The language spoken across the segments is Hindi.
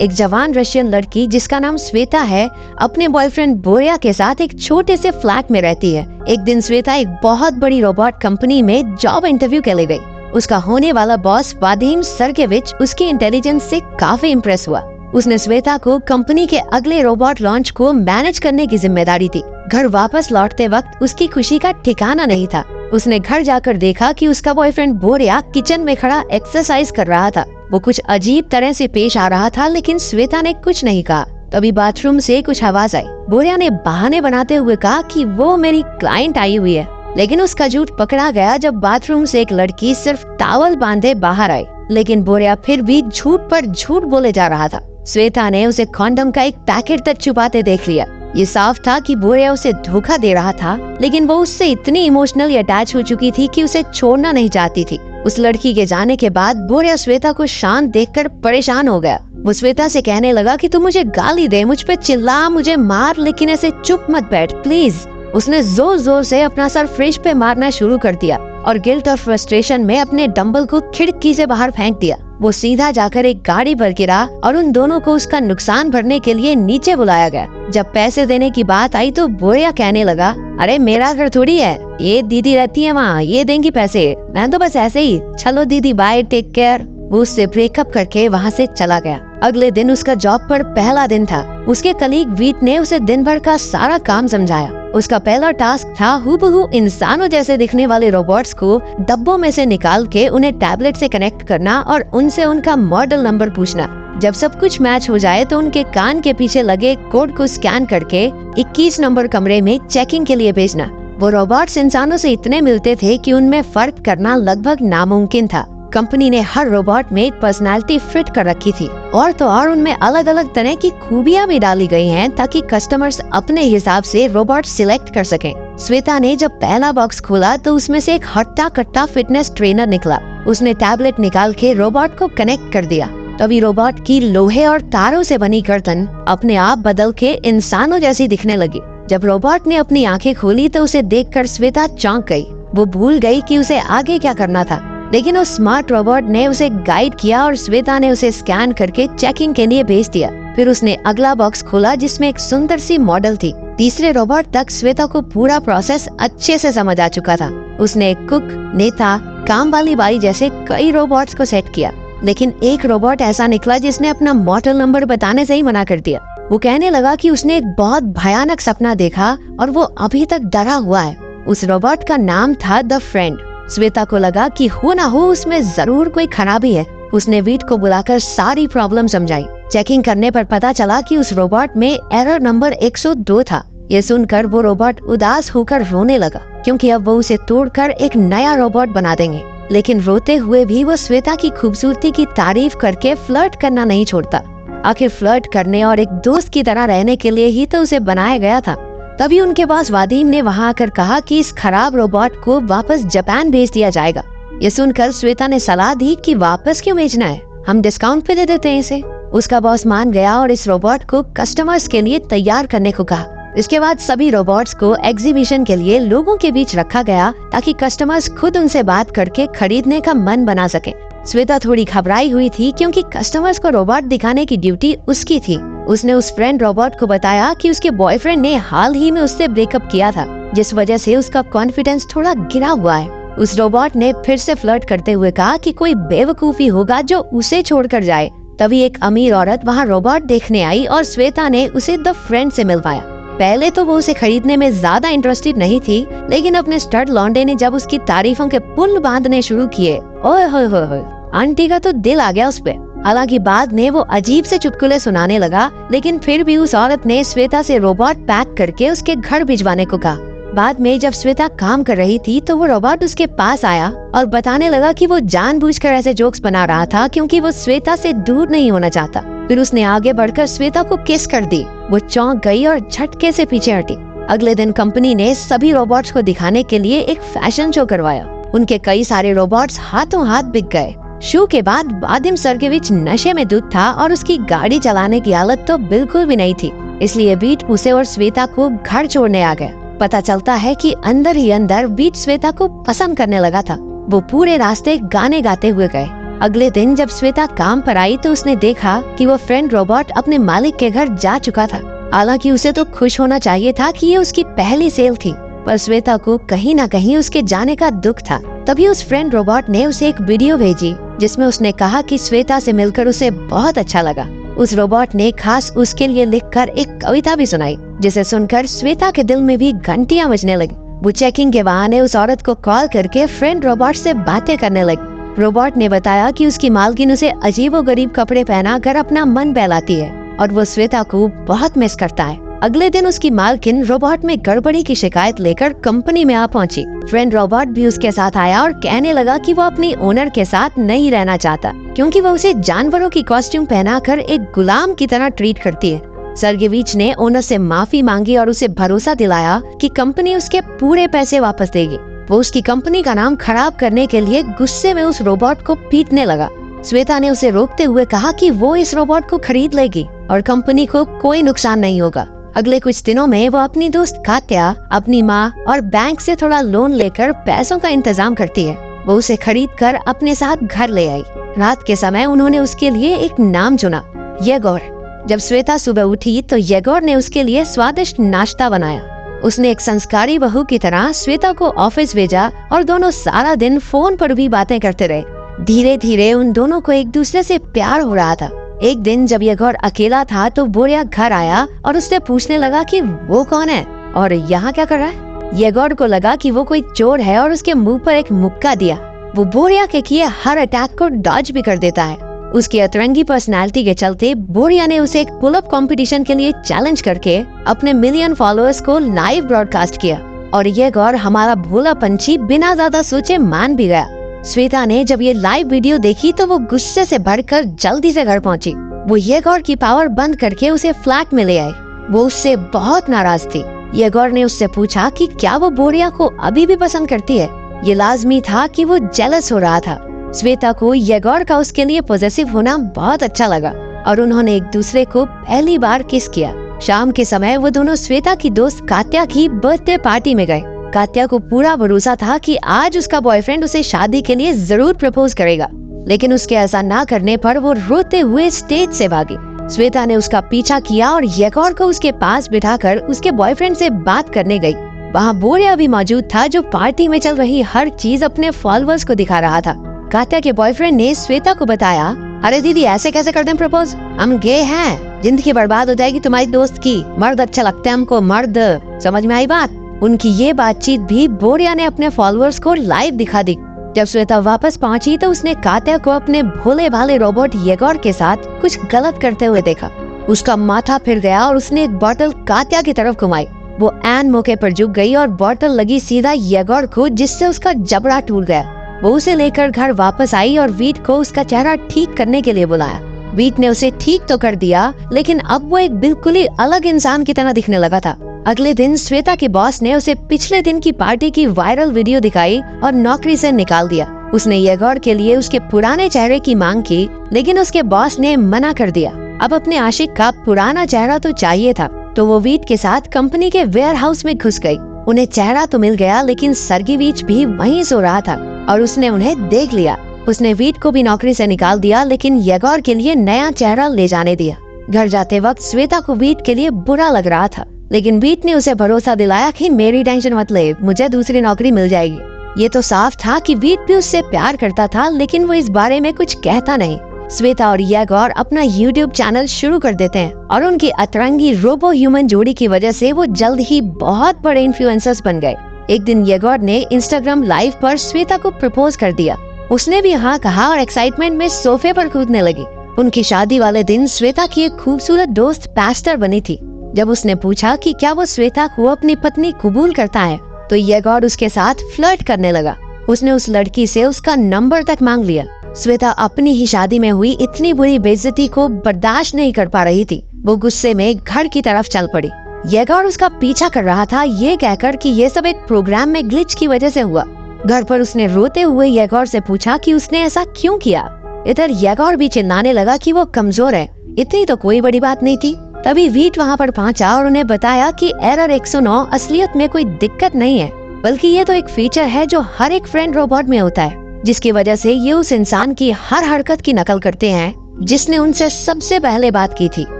एक जवान रशियन लड़की जिसका नाम श्वेता है अपने बॉयफ्रेंड बोरिया के साथ एक छोटे से फ्लैट में रहती है। एक दिन श्वेता एक बहुत बड़ी रोबोट कंपनी में जॉब इंटरव्यू के लिए गई। उसका होने वाला बॉस वादिम सर्गेविच उसकी इंटेलिजेंस से काफी इम्प्रेस हुआ। उसने श्वेता को कंपनी के अगले रोबोट लॉन्च को मैनेज करने की जिम्मेदारी दी। घर वापस लौटते वक्त उसकी खुशी का ठिकाना नहीं था। उसने घर जाकर देखा कि उसका बॉयफ्रेंड बोरिया किचन में खड़ा एक्सरसाइज कर रहा था। वो कुछ अजीब तरह से पेश आ रहा था, लेकिन श्वेता ने कुछ नहीं कहा। तभी बाथरूम से कुछ आवाज आई। बोरिया ने बहाने बनाते हुए कहा कि वो मेरी क्लाइंट आई हुई है, लेकिन उसका झूठ पकड़ा गया जब बाथरूम से एक लड़की सिर्फ टॉवल बांधे बाहर आई। लेकिन बोरिया फिर भी झूठ पर झूठ बोले जा रहा था। श्वेता ने उसे कॉन्डम का एक पैकेट तक छुपाते देख लिया। ये साफ था कि बोरिया उसे धोखा दे रहा था, लेकिन वो उससे इतनी इमोशनली अटैच हो चुकी थी कि उसे छोड़ना नहीं चाहती थी। उस लड़की के जाने के बाद बोरिया श्वेता को शांत देखकर परेशान हो गया। वो श्वेता से कहने लगा कि तू मुझे गाली दे, मुझ पे चिल्ला, मुझे मार, लेकिन ऐसे चुप मत बैठ प्लीज। उसने जोर जोर से अपना सर फ्रिज पे मारना शुरू कर दिया और गिल्ट और फ्रस्ट्रेशन में अपने डंबल को खिड़की से बाहर फेंक दिया। वो सीधा जाकर एक गाड़ी पर गिरा और उन दोनों को उसका नुकसान भरने के लिए नीचे बुलाया गया। जब पैसे देने की बात आई तो बोरिया कहने लगा, अरे मेरा घर थोड़ी है, ये दीदी रहती है वहाँ, ये देंगी पैसे, मैं तो बस ऐसे ही, चलो दीदी बाय, टेक केयर। वो उससे ब्रेकअप करके वहाँ से चला गया। अगले दिन उसका जॉब पर पहला दिन था। उसके कलीग वीट ने उसे दिन भर का सारा काम समझाया। उसका पहला टास्क था हूबहू इंसानों जैसे दिखने वाले रोबोट्स को डब्बों में से निकाल के उन्हें टैबलेट से कनेक्ट करना और उनसे उनका मॉडल नंबर पूछना। जब सब कुछ मैच हो जाए तो उनके कान के पीछे लगे कोड को स्कैन करके 21 नंबर कमरे में चेकिंग के लिए भेजना। वो रोबोट्स इंसानों से इतने मिलते थे कि उनमें फर्क करना लगभग नामुमकिन था। कंपनी ने हर रोबोट में एक पर्सनालिटी फिट कर रखी थी और तो और उनमें अलग अलग तरह की खूबियां भी डाली गई हैं ताकि कस्टमर्स अपने हिसाब से रोबोट सिलेक्ट कर सकें। श्वेता ने जब पहला बॉक्स खोला तो उसमें से एक हट्टा कट्टा फिटनेस ट्रेनर निकला। उसने टैबलेट निकाल के रोबोट को कनेक्ट कर दिया। तभी रोबोट की लोहे और तारों से बनी गर्दन अपने आप बदल के इंसानों जैसी दिखने लगी। जब रोबोट ने अपनी आंखें खोली तो उसे देखकर श्वेता चौंक गई। वो भूल गई कि उसे आगे क्या करना था, लेकिन उस स्मार्ट रोबोट ने उसे गाइड किया और श्वेता ने उसे स्कैन करके चेकिंग के लिए भेज दिया। फिर उसने अगला बॉक्स खोला जिसमें एक सुंदर सी मॉडल थी। तीसरे रोबोट तक श्वेता को पूरा प्रोसेस अच्छे से समझ आ चुका था। उसने कुक, नेता, काम वाली बाई जैसे कई रोबोट्स को सेट किया, लेकिन एक रोबोट ऐसा निकला जिसने अपना मॉडल नंबर बताने से ही मना कर दिया। वो कहने लगा कि उसने एक बहुत भयानक सपना देखा और वो अभी तक डरा हुआ है। उस रोबोट का नाम था द फ्रेंड। श्वेता को लगा कि हो ना हो उसमें जरूर कोई खराबी है। उसने वीट को बुलाकर सारी प्रॉब्लम समझाई। चेकिंग करने पर पता चला कि उस रोबोट में एरर नंबर 102 था। ये सुनकर वो रोबोट उदास होकर रोने लगा, क्योंकि अब वो उसे तोड़कर एक नया रोबोट बना देंगे। लेकिन रोते हुए भी वो श्वेता की खूबसूरती की तारीफ करके फ्लर्ट करना नहीं छोड़ता। आखिर फ्लर्ट करने और एक दोस्त की तरह रहने के लिए ही तो उसे बनाया गया था। तभी उनके पास वादिम ने वहां आकर कहा कि इस खराब रोबोट को वापस जापान भेज दिया जाएगा। ये सुनकर श्वेता ने सलाह दी कि वापस क्यों भेजना है, हम डिस्काउंट पे दे देते हैं इसे। उसका बॉस मान गया और इस रोबोट को कस्टमर्स के लिए तैयार करने को कहा। इसके बाद सभी रोबोट्स को एग्जीबिशन के लिए लोगों के बीच रखा गया ताकि कस्टमर्स खुद उनसे बात करके खरीदने का मन बना सके। श्वेता थोड़ी घबराई हुई थी क्योंकि कस्टमर्स को रोबोट दिखाने की ड्यूटी उसकी थी। उसने उस फ्रेंड रोबोट को बताया कि उसके बॉयफ्रेंड ने हाल ही में उससे ब्रेकअप किया था, जिस वजह से उसका कॉन्फिडेंस थोड़ा गिरा हुआ है। उस रोबोट ने फिर से फ्लर्ट करते हुए कहा कि कोई बेवकूफी होगा जो उसे छोड़कर जाए। तभी एक अमीर औरत वहाँ रोबोट देखने आई और श्वेता ने उसे द फ्रेंड से मिलवाया। पहले तो वो उसे खरीदने में ज्यादा इंटरेस्टेड नहीं थी, लेकिन अपने स्टड लौंडे ने जब उसकी तारीफों के पुल बांधने शुरू किए, ओए होए होए, आंटी का तो दिल आ गया उस पे। हालांकि बाद में वो अजीब से चुटकुले सुनाने लगा, लेकिन फिर भी उस औरत ने श्वेता से रोबोट पैक करके उसके घर भिजवाने को कहा। बाद में जब श्वेता काम कर रही थी तो वो रोबोट उसके पास आया और बताने लगा कि वो जानबूझकर ऐसे जोक्स बना रहा था क्योंकि वो श्वेता से दूर नहीं होना चाहता। फिर उसने आगे बढ़कर श्वेता को किस कर दी। वो चौंक गई और झटके से पीछे हटी। अगले दिन कंपनी ने सभी रोबोट्स को दिखाने के लिए एक फैशन शो करवाया। उनके कई सारे रोबोट्स हाथों हाथ बिक गए। शो के बाद वादिम सर्गेविच नशे में धुत था और उसकी गाड़ी चलाने की हालत तो बिल्कुल भी नहीं थी। इसलिए वीट उसे और श्वेता को घर छोड़ने आ गया। पता चलता है कि अंदर ही अंदर वीट श्वेता को पसंद करने लगा था। वो पूरे रास्ते गाने गाते हुए गए। अगले दिन जब श्वेता काम पर आई तो उसने देखा कि वो फ्रेंड रोबोट अपने मालिक के घर जा चुका था। हालांकि उसे तो खुश होना चाहिए था कि ये उसकी पहली सेल थी, पर श्वेता को कहीं न कहीं उसके जाने का दुख था। तभी उस फ्रेंड रोबोट ने उसे एक वीडियो भेजी जिसमें उसने कहा कि श्वेता से मिलकर उसे बहुत अच्छा लगा। उस रोबोट ने खास उसके लिए लिखकर एक कविता भी सुनाई, जिसे सुनकर श्वेता के दिल में भी घंटियां बजने लगी। वो चेकिंग के बहाने उस औरत को कॉल करके फ्रेंड रोबोट से बातें करने लगी। रोबोट ने बताया कि उसकी मालकिन उसे अजीबोगरीब कपड़े पहनाकर अपना मन बहलाती है और वो श्वेता को बहुत मिस करता है। अगले दिन उसकी मालकिन रोबोट में गड़बड़ी की शिकायत लेकर कंपनी में आ पहुंची। फ्रेंड रोबोट भी उसके साथ आया और कहने लगा कि वो अपनी ओनर के साथ नहीं रहना चाहता, क्योंकि वो उसे जानवरों की कॉस्ट्यूम पहनाकर एक गुलाम की तरह ट्रीट करती है। सर्गेविच ने ओनर से माफी मांगी और उसे भरोसा दिलाया कि कंपनी उसके पूरे पैसे वापस देगी। वो उसकी कंपनी का नाम खराब करने के लिए गुस्से में उस रोबोट को पीटने लगा। श्वेता ने उसे रोकते हुए कहा कि वो इस रोबोट को खरीद लेगी और कंपनी को कोई नुकसान नहीं होगा। अगले कुछ दिनों में वो अपनी दोस्त कात्या, अपनी माँ और बैंक से थोड़ा लोन लेकर पैसों का इंतजाम करती है। वो उसे खरीद कर अपने साथ घर ले आई। रात के समय उन्होंने उसके लिए एक नाम चुना, येगोर। जब श्वेता सुबह उठी तो येगोर ने उसके लिए स्वादिष्ट नाश्ता बनाया। उसने एक संस्कारी बहू की तरह श्वेता को ऑफिस भेजा और दोनों सारा दिन फोन पर भी बातें करते रहे। धीरे धीरे उन दोनों को एक दूसरे से प्यार हो रहा था। एक दिन जब येगोर अकेला था तो बोरिया घर आया और उससे पूछने लगा कि वो कौन है और यहाँ क्या कर रहा है। येगोर को लगा कि वो कोई चोर है और उसके मुंह पर एक मुक्का दिया। वो बोरिया के किए हर अटैक को डॉज भी कर देता है। उसकी अतरंगी पर्सनालिटी के चलते बोरिया ने उसे एक पुल-अप कंपटीशन के लिए चैलेंज करके अपने मिलियन फॉलोअर्स को लाइव ब्रॉडकास्ट किया और येगोर हमारा भोला पंछी बिना ज्यादा सोचे मान भी गया। श्वेता ने जब ये लाइव वीडियो देखी तो वो गुस्से से भरकर जल्दी से घर पहुंची। वो येगोर की पावर बंद करके उसे फ्लैट में ले आई। वो उससे बहुत नाराज थी। येगोर ने उससे पूछा कि क्या वो बोरिया को अभी भी पसंद करती है। ये लाजमी था कि वो जेलस हो रहा था। श्वेता को येगोर का उसके लिए पॉजिटिव होना बहुत अच्छा लगा और उन्होंने एक दूसरे को पहली बार किस किया। शाम के समय वो दोनों श्वेता की दोस्त कात्या की बर्थडे पार्टी में गए। कात्या को पूरा भरोसा था कि आज उसका बॉयफ्रेंड उसे शादी के लिए जरूर प्रपोज करेगा, लेकिन उसके ऐसा ना करने पर वो रोते हुए स्टेज से भागी। श्वेता ने उसका पीछा किया और येगोर को उसके पास बिठाकर उसके बॉयफ्रेंड से बात करने गई। वहाँ बोरिया भी मौजूद था, जो पार्टी में चल रही हर चीज अपने फॉलोअर्स को दिखा रहा था। कात्या के बॉयफ्रेंड ने श्वेता को बताया, अरे दीदी ऐसे कैसे कर दें प्रपोज, हम गे हैं, जिंदगी बर्बाद हो जाएगी तुम्हारी दोस्त की, मर्द अच्छा लगता है हमको, मर्द। समझ में आई बात। उनकी ये बातचीत भी बोरिया ने अपने फॉलोअर्स को लाइव दिखा दी। जब श्वेता वापस पहुंची तो उसने कात्या को अपने भोले भाले रोबोट येगोर के साथ कुछ गलत करते हुए देखा। उसका माथा फिर गया और उसने एक बोतल कात्या की तरफ घुमाई। वो ऐन मौके पर झुक गई और बोतल लगी सीधा येगोर को, जिससे उसका जबड़ा टूट गया। वो उसे लेकर घर वापस आई और वीट को उसका चेहरा ठीक करने के लिए बुलाया। वीट ने उसे ठीक तो कर दिया, लेकिन अब वो एक बिल्कुल ही अलग इंसान की तरह दिखने लगा था। अगले दिन श्वेता के बॉस ने उसे पिछले दिन की पार्टी की वायरल वीडियो दिखाई और नौकरी से निकाल दिया। उसने येगोर के लिए उसके पुराने चेहरे की मांग की, लेकिन उसके बॉस ने मना कर दिया। अब अपने आशिक का पुराना चेहरा तो चाहिए था, तो वो वीट के साथ कंपनी के वेयर हाउस में घुस गई। उन्हें चेहरा तो मिल गया, लेकिन सर्गेविच भी वहीं सो रहा था और उसने उन्हें देख लिया। उसने वीट को भी नौकरी से निकाल दिया, लेकिन येगोर के लिए नया चेहरा ले जाने दिया। घर जाते वक्त श्वेता को वीट के लिए बुरा लग रहा था, लेकिन वीट ने उसे भरोसा दिलाया कि मेरी टेंशन मत ले, मुझे दूसरी नौकरी मिल जाएगी। ये तो साफ था कि वीट भी उससे प्यार करता था, लेकिन वो इस बारे में कुछ कहता नहीं। श्वेता और येगोर अपना YouTube चैनल शुरू कर देते हैं और उनकी अतरंगी रोबो ह्यूमन जोड़ी की वजह से वो जल्द ही बहुत बड़े इन्फ्लुएंसर्स बन गए। एक दिन येगोर ने इंस्टाग्राम लाइव पर श्वेता को प्रपोज कर दिया। उसने भी हाँ कहा और एक्साइटमेंट में सोफे पर कूदने लगी। उनकी शादी वाले दिन श्वेता की एक खूबसूरत दोस्त पास्टर बनी थी। जब उसने पूछा कि क्या वो श्वेता को अपनी पत्नी कबूल करता है, तो येगोर उसके साथ फ्लर्ट करने लगा। उसने उस लड़की से उसका नंबर तक मांग लिया। श्वेता अपनी ही शादी में हुई इतनी बुरी बेइज्जती को बर्दाश्त नहीं कर पा रही थी। वो गुस्से में घर की तरफ चल पड़ी। येगोर उसका पीछा कर रहा था, ये कहकर कि ये सब एक प्रोग्राम में ग्लिच की वजह से हुआ। घर पर उसने रोते हुए येगोर से पूछा कि उसने ऐसा क्यों किया। इधर येगोर भी चिल्लाने लगा कि वो कमजोर है, इतनी तो कोई बड़ी बात नहीं थी। तभी वीट वहाँ पर पहुँचा और उन्हें बताया कि एरर 109 असलियत में कोई दिक्कत नहीं है, बल्कि ये तो एक फीचर है जो हर एक फ्रेंड रोबोट में होता है। जिसकी वजह से ये उस इंसान की हर हरकत की नकल करते हैं जिसने उनसे सबसे पहले बात की थी।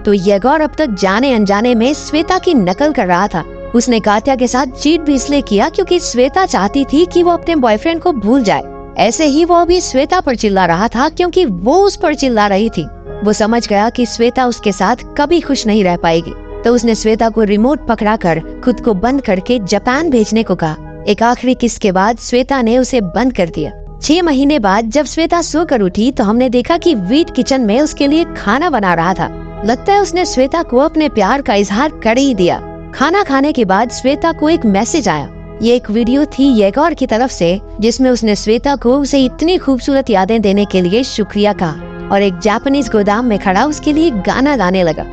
तो येगोर अब तक जाने अनजाने में श्वेता की नकल कर रहा था। उसने कात्या के साथ चीट भी इसलिए किया क्योंकि श्वेता चाहती थी कि वो अपने बॉयफ्रेंड को भूल जाए। ऐसे ही वो अभी श्वेता पर चिल्ला रहा था क्योंकि वो उस पर चिल्ला रही थी। वो समझ गया कि श्वेता उसके साथ कभी खुश नहीं रह पाएगी, तो उसने श्वेता को रिमोट पकड़ाकर खुद को बंद करके जापान भेजने को कहा। एक आखिरी किस के बाद श्वेता ने उसे बंद कर दिया। 6 महीने बाद जब श्वेता सोकर उठी तो हमने देखा कि वीट किचन में उसके लिए खाना बना रहा था। लगता है उसने श्वेता को अपने प्यार का इजहार कर ही दिया। खाना खाने के बाद श्वेता को एक मैसेज आया। ये एक वीडियो थी येगोर की तरफ से, जिसमें उसने श्वेता को उसे इतनी खूबसूरत यादें देने के लिए शुक्रिया कहा और एक जापानीज गोदाम में खड़ा उसके लिए गाना गाने लगा।